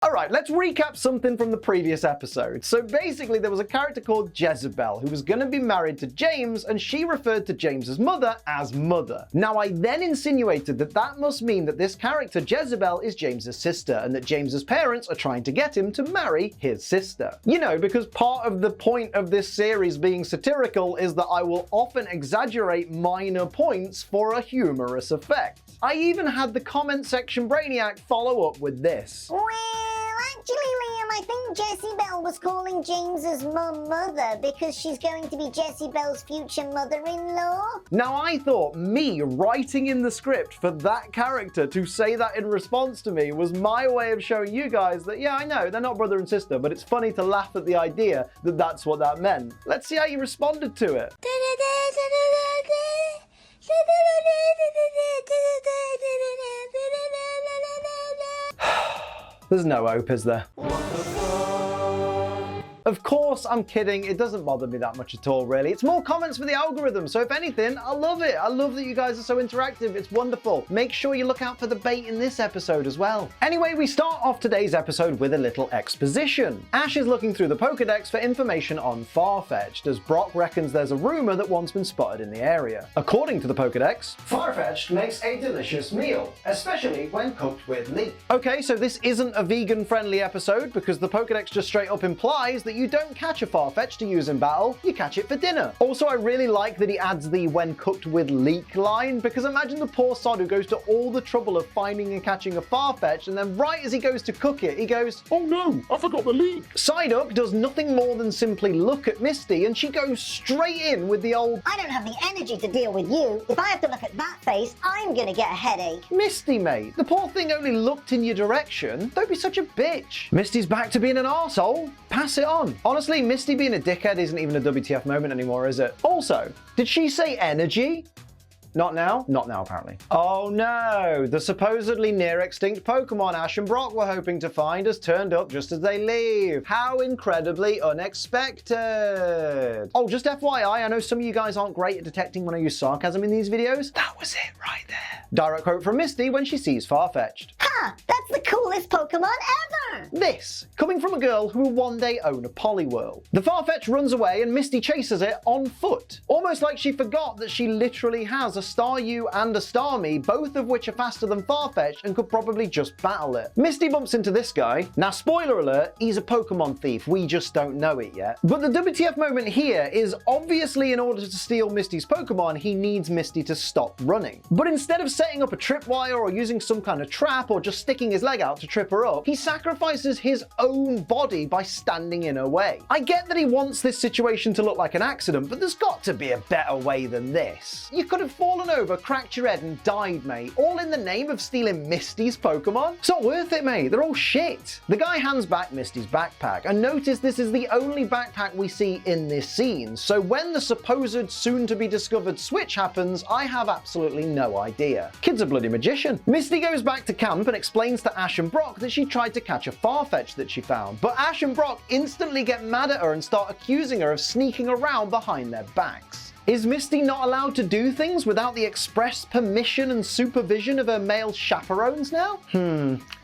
Alright, let's recap something from the previous episode. So basically there was a character called Jezebel who was going to be married to James, and she referred to James's mother as Mother. Now I then insinuated that that must mean that this character Jezebel is James's sister, and that James's parents are trying to get him to marry his sister. You know, because part of the point of this series being satirical is that I will often exaggerate minor points for a humorous effect. I even had the comment section Brainiac follow up with this. Well, actually, Liam, I think Jezebel was calling James's mum Mother because she's going to be Jezebel's future mother-in-law. Now I thought me writing in the script for that character to say that in response to me was my way of showing you guys that, yeah, I know, they're not brother and sister, but it's funny to laugh at the idea that that's what that meant. Let's see how you responded to it. There's no hope, is there? Of course, I'm kidding. It doesn't bother me that much at all, really. It's more comments for the algorithm, so if anything, I love it. I love that you guys are so interactive. It's wonderful. Make sure you look out for the bait in this episode as well. Anyway, we start off today's episode with a little exposition. Ash is looking through the Pokédex for information on Farfetch'd, as Brock reckons there's a rumor that one's been spotted in the area. According to the Pokédex, Farfetch'd makes a delicious meal, especially when cooked with leek. Okay, so this isn't a vegan-friendly episode, because the Pokédex just straight up implies that you don't catch a Farfetch'd to use in battle, you catch it for dinner. Also, I really like that he adds the when cooked with leek line, because imagine the poor sod who goes to all the trouble of finding and catching a Farfetch'd, and then right as he goes to cook it, he goes, "Oh no, I forgot the leek." Psyduck does nothing more than simply look at Misty, and she goes straight in with the old, "I don't have the energy to deal with you. If I have to look at that face, I'm gonna get a headache." Misty, mate, the poor thing only looked in your direction. Don't be such a bitch. Misty's back to being an arsehole. Pass it on. Honestly, Misty being a dickhead isn't even a WTF moment anymore, is it? Also, did she say energy? Not now? Not now, apparently. Oh no! The supposedly near-extinct Pokemon Ash and Brock were hoping to find has turned up just as they leave. How incredibly unexpected! Oh, just FYI, I know some of you guys aren't great at detecting when I use sarcasm in these videos. That was it right there. Direct quote from Misty when she sees Farfetch'd. Ha! That's the coolest Pokemon ever! This, coming from a girl who will one day own a Poliwhirl. The Farfetch'd runs away and Misty chases it on foot. Almost like she forgot that she literally has a Staryu and a Starmie, both of which are faster than Farfetch'd and could probably just battle it. Misty bumps into this guy. Now, spoiler alert, he's a Pokemon thief. We just don't know it yet. But the WTF moment here is obviously in order to steal Misty's Pokemon, he needs Misty to stop running. But instead of setting up a tripwire or using some kind of trap or just sticking his leg out to trip her up, he sacrifices his own body by standing in her way. I get that he wants this situation to look like an accident, but there's got to be a better way than this. You could have fallen over, cracked your head and died, mate, all in the name of stealing Misty's Pokemon? It's not worth it, mate. They're all shit. The guy hands back Misty's backpack, and notice this is the only backpack we see in this scene, so when the supposed soon-to-be-discovered switch happens, I have absolutely no idea. Kid's a bloody magician. Misty goes back to camp and explains to Ash and Brock that she tried to catch a Farfetch'd that she found, but Ash and Brock instantly get mad at her and start accusing her of sneaking around behind their backs. Is Misty not allowed to do things without the express permission and supervision of her male chaperones now?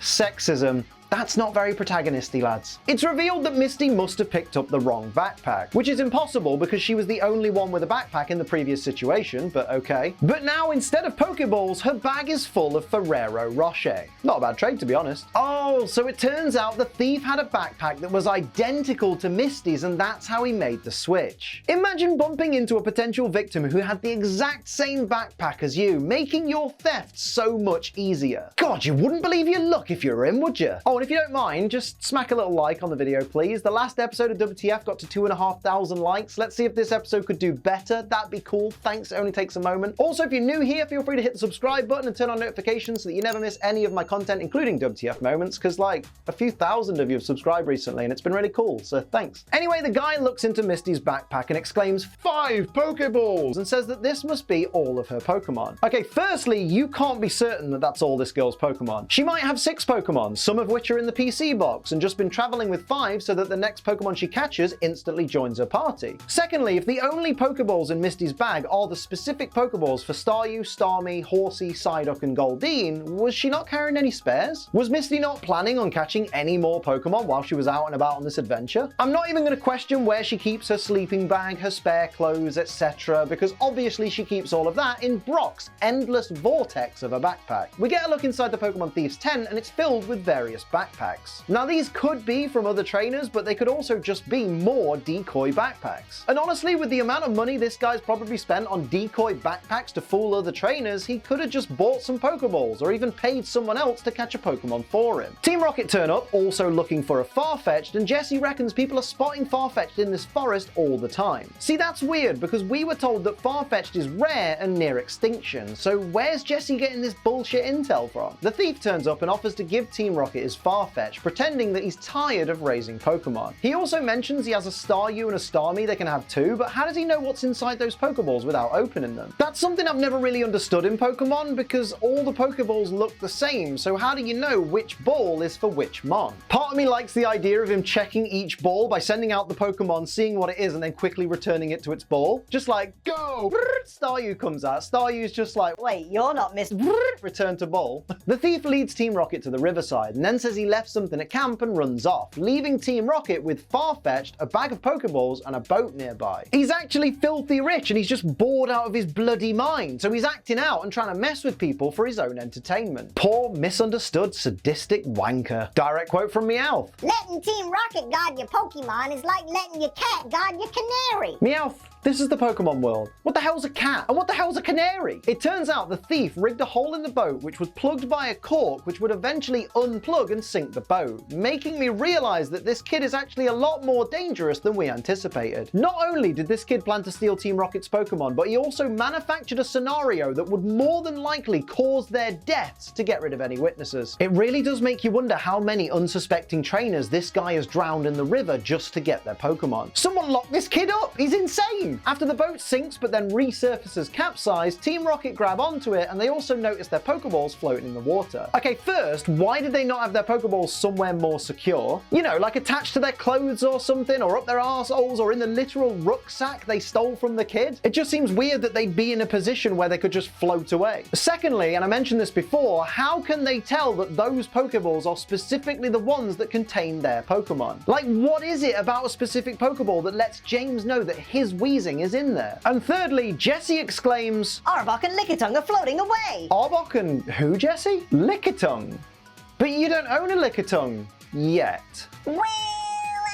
Sexism. That's not very protagonisty, lads. It's revealed that Misty must have picked up the wrong backpack, which is impossible because she was the only one with a backpack in the previous situation, but okay. But now, instead of Pokeballs, her bag is full of Ferrero Rocher. Not a bad trade, to be honest. Oh, so it turns out the thief had a backpack that was identical to Misty's, and that's how he made the switch. Imagine bumping into a potential victim who had the exact same backpack as you, making your theft so much easier. God, you wouldn't believe your luck if you were him, would you? Oh, and if you don't mind, just smack a little like on the video, please. The last episode of WTF got to 2,500 likes. Let's see if this episode could do better. That'd be cool. Thanks, it only takes a moment. Also, if you're new here, feel free to hit the subscribe button and turn on notifications so that you never miss any of my content, including WTF Moments, because like a few thousand of you have subscribed recently and it's been really cool, so thanks. Anyway, the guy looks into Misty's backpack and exclaims, 5 Pokeballs, and says that this must be all of her Pokemon. Okay, firstly, you can't be certain that that's all this girl's Pokemon. She might have 6 Pokemon, some of which switcher in the PC box and just been traveling with 5 so that the next Pokemon she catches instantly joins her party. Secondly, if the only Pokeballs in Misty's bag are the specific Pokeballs for Staryu, Starmie, Horsey, Psyduck, and Goldeen, was she not carrying any spares? Was Misty not planning on catching any more Pokemon while she was out and about on this adventure? I'm not even going to question where she keeps her sleeping bag, her spare clothes, etc., because obviously she keeps all of that in Brock's endless vortex of a backpack. We get a look inside the Pokemon Thief's tent and it's filled with various backpacks. Now these could be from other trainers, but they could also just be more decoy backpacks. And honestly, with the amount of money this guy's probably spent on decoy backpacks to fool other trainers, he could have just bought some Pokeballs or even paid someone else to catch a Pokemon for him. Team Rocket turn up, also looking for a Farfetch'd, and Jessie reckons people are spotting Farfetch'd in this forest all the time. See, that's weird because we were told that Farfetch'd is rare and near extinction, so where's Jessie getting this bullshit intel from? The thief turns up and offers to give Team Rocket his Farfetch'd, pretending that he's tired of raising Pokemon. He also mentions he has a Staryu and a Starmie they can have too, but how does he know what's inside those Pokeballs without opening them? That's something I've never really understood in Pokemon, because all the Pokeballs look the same, so how do you know which ball is for which mon? Part of me likes the idea of him checking each ball by sending out the Pokemon, seeing what it is, and then quickly returning it to its ball. Just like, go! Staryu comes out. Staryu's just like, wait, you're not Miss... return to ball. The thief leads Team Rocket to the riverside and then says he left something at camp and runs off, leaving Team Rocket with Farfetch'd, a bag of Pokeballs, and a boat nearby. He's actually filthy rich and he's just bored out of his bloody mind, so he's acting out and trying to mess with people for his own entertainment. Poor, misunderstood, sadistic wanker. Direct quote from Meowth. Letting Team Rocket guard your Pokemon is like letting your cat guard your canary. Meowth. This is the Pokemon world. What the hell's a cat? And what the hell's a canary? It turns out the thief rigged a hole in the boat which was plugged by a cork which would eventually unplug and sink the boat, making me realize that this kid is actually a lot more dangerous than we anticipated. Not only did this kid plan to steal Team Rocket's Pokemon, but he also manufactured a scenario that would more than likely cause their deaths to get rid of any witnesses. It really does make you wonder how many unsuspecting trainers this guy has drowned in the river just to get their Pokemon. Someone lock this kid up! He's insane! After the boat sinks but then resurfaces capsized, Team Rocket grab onto it and they also notice their Pokeballs floating in the water. Okay, first, why did they not have their Pokeballs somewhere more secure? You know, like attached to their clothes or something, or up their arseholes, or in the literal rucksack they stole from the kid? It just seems weird that they'd be in a position where they could just float away. Secondly, and I mentioned this before, how can they tell that those Pokeballs are specifically the ones that contain their Pokemon? Like, what is it about a specific Pokeball that lets James know that his Weezing is in there? And thirdly, Jessie exclaims, Arbok and Lickitung are floating away! Arbok and who, Jessie? Lickitung? But you don't own a Lickitung yet. Well,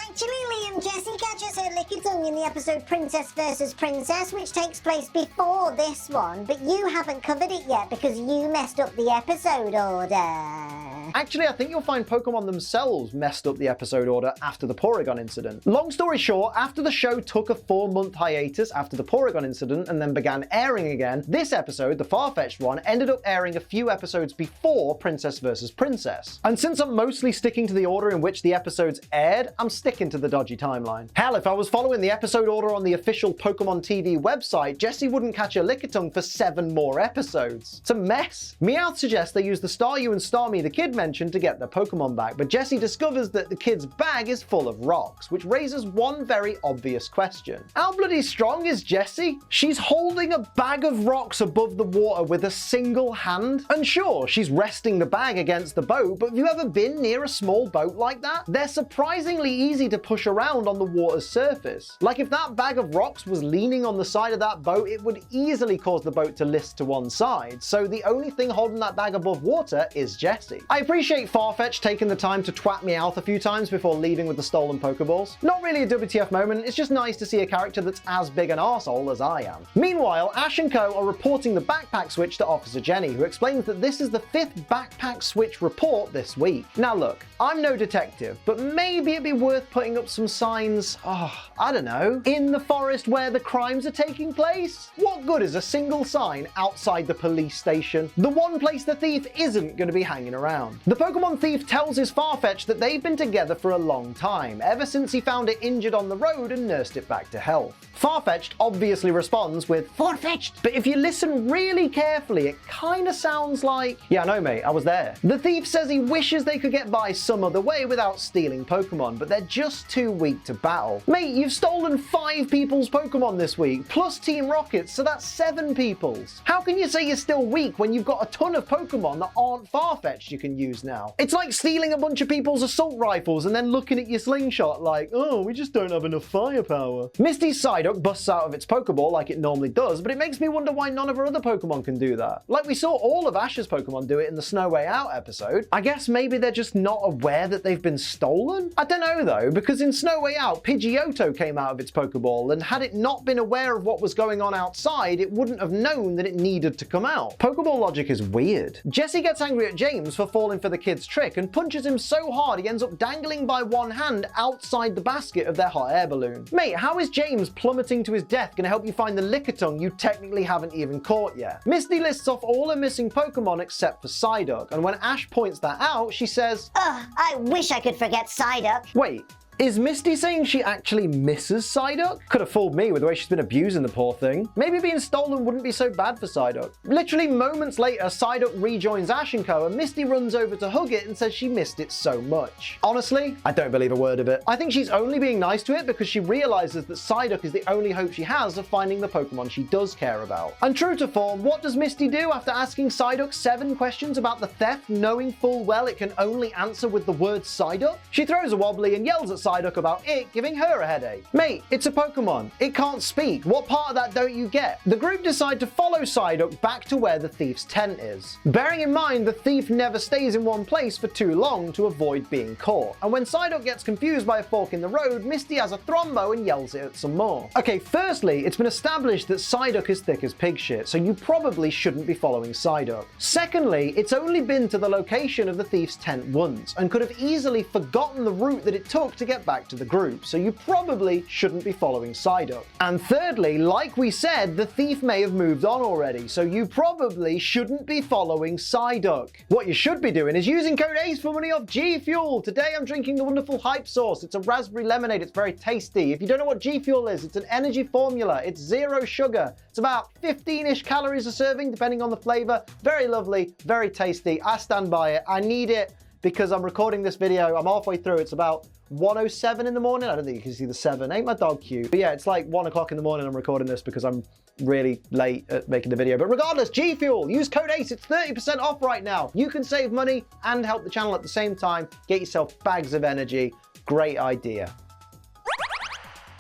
actually, Liam, Jessie catches her Lickitung in the episode Princess vs. Princess, which takes place before this one, but you haven't covered it yet because you messed up the episode order. Actually, I think you'll find Pokemon themselves messed up the episode order after the Porygon incident. Long story short, after the show took a 4-month hiatus after the Porygon incident and then began airing again, this episode, the Farfetch'd one, ended up airing a few episodes before Princess vs. Princess. And since I'm mostly sticking to the order in which the episodes aired, I'm sticking to the dodgy timeline. Hell, if I was following the episode order on the official Pokemon TV website, Jessie wouldn't catch a Lickitung for 7 more episodes. It's a mess. Meowth suggests they use the Staryu and Starmie the kid mentioned to get their Pokemon back, but Jessie discovers that the kid's bag is full of rocks, which raises one very obvious question. How bloody strong is Jessie? She's holding a bag of rocks above the water with a single hand. And sure, she's resting the bag against the boat, but have you ever been near a small boat like that? They're surprisingly easy to push around on the water's surface. Like if that bag of rocks was leaning on the side of that boat, it would easily cause the boat to list to one side. So the only thing holding that bag above water is Jessie. I appreciate Farfetch'd taking the time to twat Meowth a few times before leaving with the stolen Pokeballs. Not really a WTF moment, it's just nice to see a character that's as big an arsehole as I am. Meanwhile, Ash and Co are reporting the backpack switch to Officer Jenny, who explains that this is the 5th backpack switch report this week. Now look, I'm no detective, but maybe it'd be worth putting up some signs, I don't know, in the forest where the crimes are taking place? What good is a single sign outside the police station? The one place the thief isn't going to be hanging around. The Pokemon thief tells his Farfetch'd that they've been together for a long time, ever since he found it injured on the road and nursed it back to health. Farfetch'd obviously responds with Farfetch'd, but if you listen really carefully, it kinda sounds like, yeah, no mate, I was there. The thief says he wishes they could get by some other way without stealing Pokemon, but they're just too weak to battle. Mate, you've stolen 5 people's Pokemon this week, plus Team Rocket's, so that's 7 people's. How can you say you're still weak when you've got a ton of Pokemon that aren't Farfetch'd you can use now? It's like stealing a bunch of people's assault rifles and then looking at your slingshot like, oh, we just don't have enough firepower. Misty's Psyduck busts out of its Pokeball like it normally does, but it makes me wonder why none of her other Pokemon can do that. Like we saw all of Ash's Pokemon do it in the Snow Way Out episode. I guess maybe they're just not aware that they've been stolen? I don't know though, because in Snow Way Out, Pidgeotto came out of its Pokeball, and had it not been aware of what was going on outside, it wouldn't have known that it needed to come out. Pokeball logic is weird. Jessie gets angry at James for falling for the kid's trick and punches him so hard he ends up dangling by one hand outside the basket of their hot air balloon. Mate, how is James plummeting to his death going to help you find the Lickitung you technically haven't even caught yet? Misty lists off all her missing Pokemon except for Psyduck, and when Ash points that out, she says, Ugh, I wish I could forget Psyduck. wait, is Misty saying she actually misses Psyduck? Could have fooled me with the way she's been abusing the poor thing. Maybe being stolen wouldn't be so bad for Psyduck. Literally moments later, Psyduck rejoins Ash and Co, and Misty runs over to hug it and says she missed it so much. Honestly, I don't believe a word of it. I think she's only being nice to it because she realizes that Psyduck is the only hope she has of finding the Pokemon she does care about. And true to form, what does Misty do after asking Psyduck 7 questions about the theft, knowing full well it can only answer with the word Psyduck? She throws a wobbly and yells at Psyduck about it giving her a headache. Mate, it's a Pokemon. It can't speak. What part of that don't you get? The group decide to follow Psyduck back to where the thief's tent is. Bearing in mind the thief never stays in one place for too long to avoid being caught. And when Psyduck gets confused by a fork in the road, Misty has a Thrombo and yells it at some more. Okay, firstly, it's been established that Psyduck is thick as pig shit, so you probably shouldn't be following Psyduck. Secondly, it's only been to the location of the thief's tent once, and could have easily forgotten the route that it took to get back to the group, so you probably shouldn't be following Psyduck. And thirdly, like we said, the thief may have moved on already, so you probably shouldn't be following Psyduck. What you should be doing is using code ACE for money off G Fuel. Today I'm drinking the wonderful Hype Sauce. It's a raspberry lemonade. It's very tasty. If you don't know what G Fuel is, it's an energy formula. It's 0 sugar. It's about 15-ish calories a serving, depending on the flavor. Very lovely, very tasty. I stand by it. I need it because I'm recording this video. I'm halfway through. It's about 1:07 in the morning. I don't think you can see the 7. Ain't my dog cute? But yeah, it's like 1 o'clock in the morning. I'm recording this because I'm really late at making the video. But regardless, G Fuel, use code ACE. It's 30% off right now. You can save money and help the channel at the same time. Get yourself bags of energy. Great idea.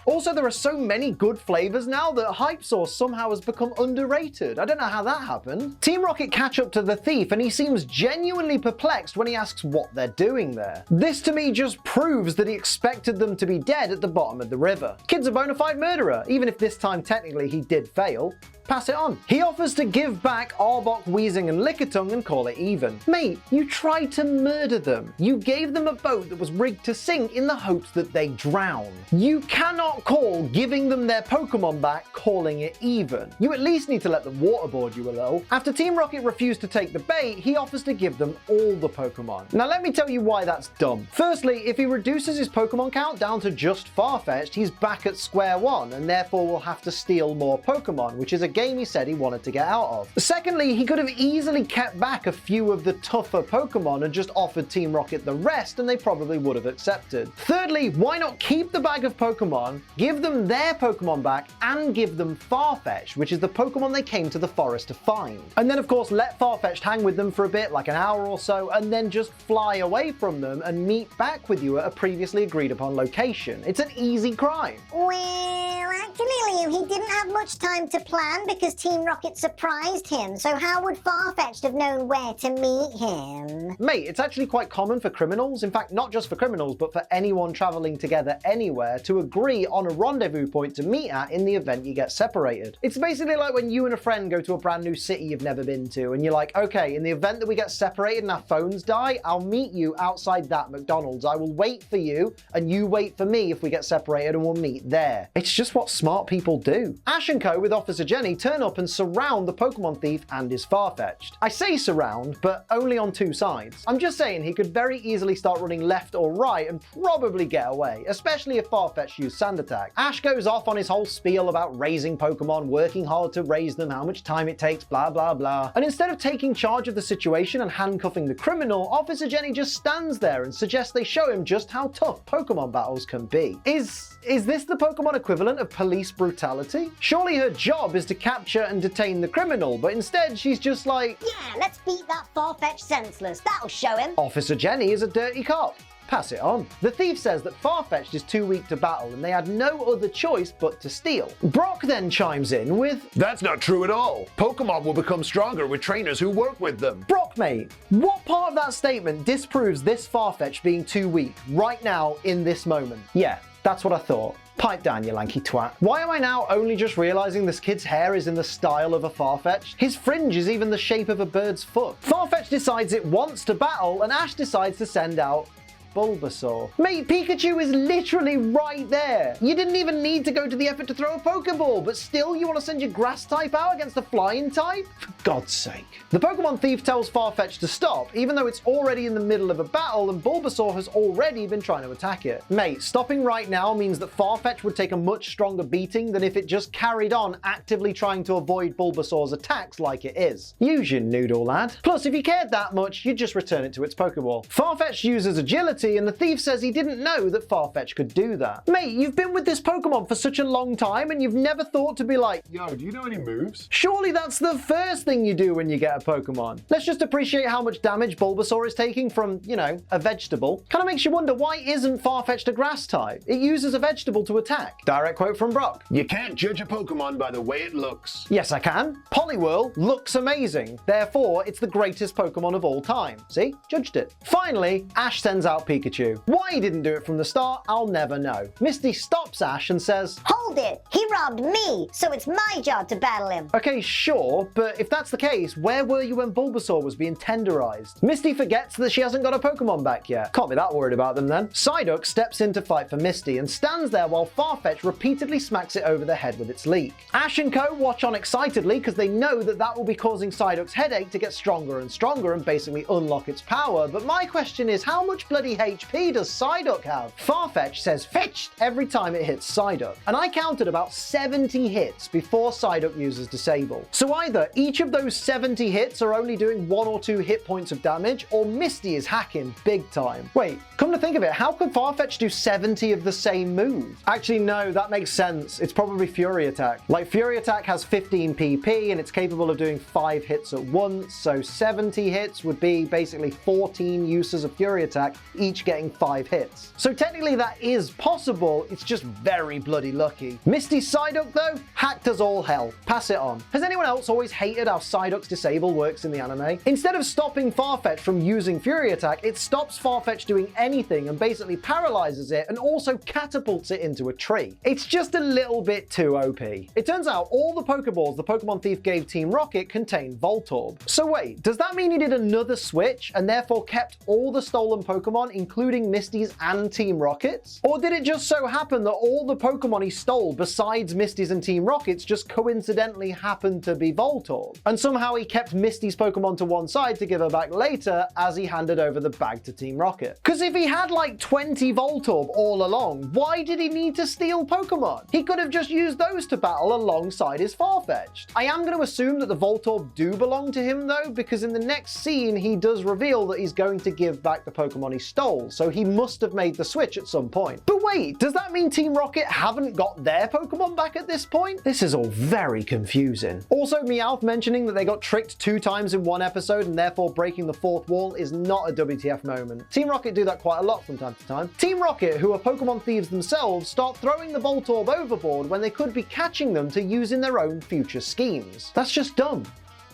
Also, there are so many good flavors now that Hype Sauce somehow has become underrated. I don't know how that happened. Team Rocket catch up to the thief and he seems genuinely perplexed when he asks what they're doing there. This to me just proves that he expected them to be dead at the bottom of the river. Kid's a bona fide murderer, even if this time technically he did fail. Pass it on. He offers to give back Arbok, Weezing, and Lickitung and call it even. Mate, you tried to murder them. You gave them a boat that was rigged to sink in the hopes that they drown. You cannot call giving them their Pokemon back calling it even. You at least need to let them waterboard you a little. After Team Rocket refused to take the bait, he offers to give them all the Pokemon. Now let me tell you why that's dumb. Firstly, if he reduces his Pokemon count down to just Farfetch'd, he's back at square one and therefore will have to steal more Pokemon, which is a game he said he wanted to get out of. Secondly, he could have easily kept back a few of the tougher Pokemon and just offered Team Rocket the rest and they probably would have accepted. Thirdly, why not keep the bag of Pokemon, give them their Pokemon back, and give them Farfetch'd, which is the Pokemon they came to the forest to find. And then of course let Farfetch'd hang with them for a bit, like an hour or so, and then just fly away from them and meet back with you at a previously agreed upon location. It's an easy crime. Well, actually, Liam, he didn't have much time to plan because Team Rocket surprised him, so how would Farfetch'd have known where to meet him? Mate, it's actually quite common for criminals, in fact not just for criminals, but for anyone travelling together anywhere, to agree on a rendezvous point to meet at in the event you get separated. It's basically like when you and a friend go to a brand new city you've never been to, and you're like, okay, in the event that we get separated and our phones die, I'll meet you outside that McDonald's. I will wait for you, and you wait for me if we get separated, and we'll meet there. It's just what smart people do. Ash and co with Officer Jenny turn up and surround the Pokemon thief and his Farfetch'd. I say surround, but only on two sides. I'm just saying he could very easily start running left or right and probably get away, especially if Farfetch'd used Sand Attack. Ash goes off on his whole spiel about raising Pokemon, working hard to raise them, how much time it takes, blah blah blah. And instead of taking charge of the situation and handcuffing the criminal, Officer Jenny just stands there and suggests they show him just how tough Pokemon battles can be. Is this the Pokemon equivalent of police brutality? Surely her job is to capture and detain the criminal, but instead she's just like, Yeah, let's beat that Farfetch'd senseless. That'll show him. Officer Jenny is a dirty cop. Pass it on. The thief says that Farfetch'd is too weak to battle and they had no other choice but to steal. Brock then chimes in with, That's not true at all. Pokemon will become stronger with trainers who work with them. Brock mate, what part of that statement disproves this Farfetch'd being too weak right now in this moment? Yeah, that's what I thought. Pipe down, you lanky twat. Why am I now only just realizing this kid's hair is in the style of a Farfetch'd? His fringe is even the shape of a bird's foot. Farfetch'd decides it wants to battle and Ash decides to send out Bulbasaur. Mate, Pikachu is literally right there. You didn't even need to go to the effort to throw a Pokeball, but still you want to send your grass type out against the flying type? For God's sake. The Pokemon thief tells Farfetch'd to stop, even though it's already in the middle of a battle and Bulbasaur has already been trying to attack it. Mate, stopping right now means that Farfetch'd would take a much stronger beating than if it just carried on actively trying to avoid Bulbasaur's attacks like it is. Use your noodle, lad. Plus, if you cared that much, you'd just return it to its Pokeball. Farfetch'd uses agility, and the thief says he didn't know that Farfetch'd could do that. Mate, you've been with this Pokemon for such a long time and you've never thought to be like, Yo, do you know any moves? surely that's the first thing you do when you get a Pokemon. Let's just appreciate how much damage Bulbasaur is taking from, you know, a vegetable. Kinda makes you wonder, why isn't Farfetch'd a grass type? It uses a vegetable to attack. Direct quote from Brock. You can't judge a Pokemon by the way it looks. Yes, I can. Poliwhirl looks amazing. Therefore, it's the greatest Pokemon of all time. See? Judged it. Finally, Ash sends out Pikachu. Why he didn't do it from the start, I'll never know. Misty stops Ash and says, Hold it! He robbed me, so it's my job to battle him. okay, sure, but if that's the case, where were you when Bulbasaur was being tenderized? Misty forgets that she hasn't got a Pokemon back yet. Can't be that worried about them then. Psyduck steps in to fight for Misty and stands there while Farfetch'd repeatedly smacks it over the head with its leek. Ash and co watch on excitedly because they know that will be causing Psyduck's headache to get stronger and stronger and basically unlock its power, but my question is, how much bloody HP does Psyduck have? Farfetch'd says fetched every time it hits Psyduck, and I counted about 70 hits before Psyduck uses Disable. So either each of those 70 hits are only doing 1 or 2 hit points of damage, or Misty is hacking big time. Wait, come to think of it, how could Farfetch'd do 70 of the same move? Actually, no, that makes sense. It's probably Fury Attack. Like, Fury Attack has 15 PP, and it's capable of doing 5 hits at once, so 70 hits would be basically 14 uses of Fury Attack, each getting 5 hits. So technically that is possible, it's just very bloody lucky. Misty's Psyduck though, hacked as all hell. Pass it on. Has anyone else always hated how Psyduck's Disable works in the anime? Instead of stopping Farfetch'd from using Fury Attack, it stops Farfetch'd doing anything and basically paralyzes it and also catapults it into a tree. It's just a little bit too OP. It turns out all the Pokeballs the Pokemon Thief gave Team Rocket contain Voltorb. So wait, does that mean he did another switch and therefore kept all the stolen Pokemon, including Misty's and Team Rocket's? Or did it just so happen that all the Pokemon he stole besides Misty's and Team Rocket's just coincidentally happened to be Voltorb? And somehow he kept Misty's Pokemon to one side to give her back later as he handed over the bag to Team Rocket. Because if he had like 20 Voltorb all along, why did he need to steal Pokemon? He could have just used those to battle alongside his Farfetch'd. I am going to assume that the Voltorb do belong to him though, because in the next scene he does reveal that he's going to give back the Pokemon he stole, so he must have made the switch at some point. But wait, does that mean Team Rocket haven't got their Pokemon back at this point? This is all very confusing. Also, Meowth mentioning that they got tricked 2 times in one episode and therefore breaking the 4th wall is not a WTF moment. Team Rocket do that quite a lot from time to time. Team Rocket, who are Pokemon thieves themselves, start throwing the Voltorb overboard when they could be catching them to use in their own future schemes. That's just dumb.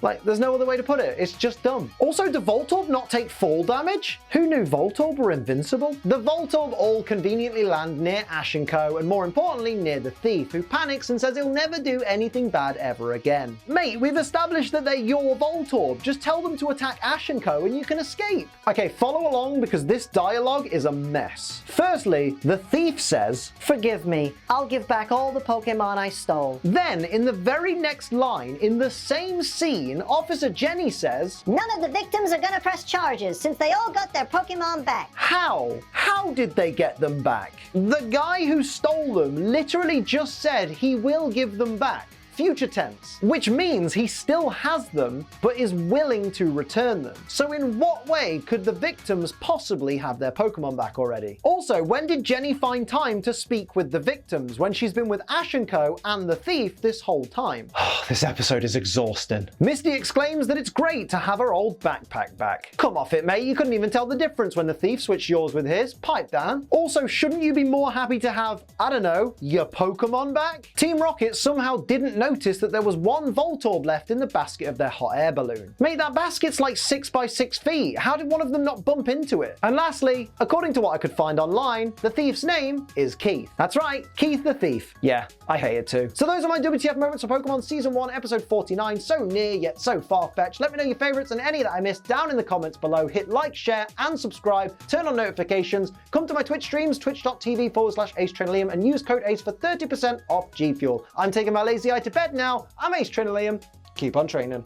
Like, there's no other way to put it. It's just dumb. Also, do Voltorb not take fall damage? Who knew Voltorb were invincible? The Voltorb all conveniently land near Ash & Co, and more importantly, near the thief, who panics and says he'll never do anything bad ever again. Mate, we've established that they're your Voltorb. Just tell them to attack Ash & Co and you can escape. Okay, follow along because this dialogue is a mess. Firstly, the thief says, Forgive me, I'll give back all the Pokemon I stole. Then, in the very next line, in the same scene, Officer Jenny says, None of the victims are gonna press charges since they all got their Pokemon back. how? How did they get them back? The guy who stole them literally just said he will give them back. Future tense, which means he still has them, but is willing to return them. So in what way could the victims possibly have their Pokemon back already? Also, when did Jenny find time to speak with the victims when she's been with Ash & Co and the thief this whole time? This episode is exhausting. Misty exclaims that it's great to have her old backpack back. Come off it, mate. You couldn't even tell the difference when the thief switched yours with his. Pipe down. Also, shouldn't you be more happy to have, I don't know, your Pokemon back? Team Rocket somehow didn't notice that there was one Voltorb left in the basket of their hot air balloon. Mate, that basket's like 6 by 6 feet. How did one of them not bump into it? And lastly, according to what I could find online, the thief's name is Keith. That's right, Keith the Thief. Yeah, I hate it too. So those are my WTF moments for Pokemon Season 1, Episode 49. So near, yet so far-fetched. Let me know your favorites and any that I missed down in the comments below. Hit like, share, and subscribe. Turn on notifications. Come to my Twitch streams, twitch.tv/AceTrainLiam, and use code ACE for 30% off G Fuel. I'm taking my lazy eye to bed now. I'm Ace Trainer Liam. Keep on training.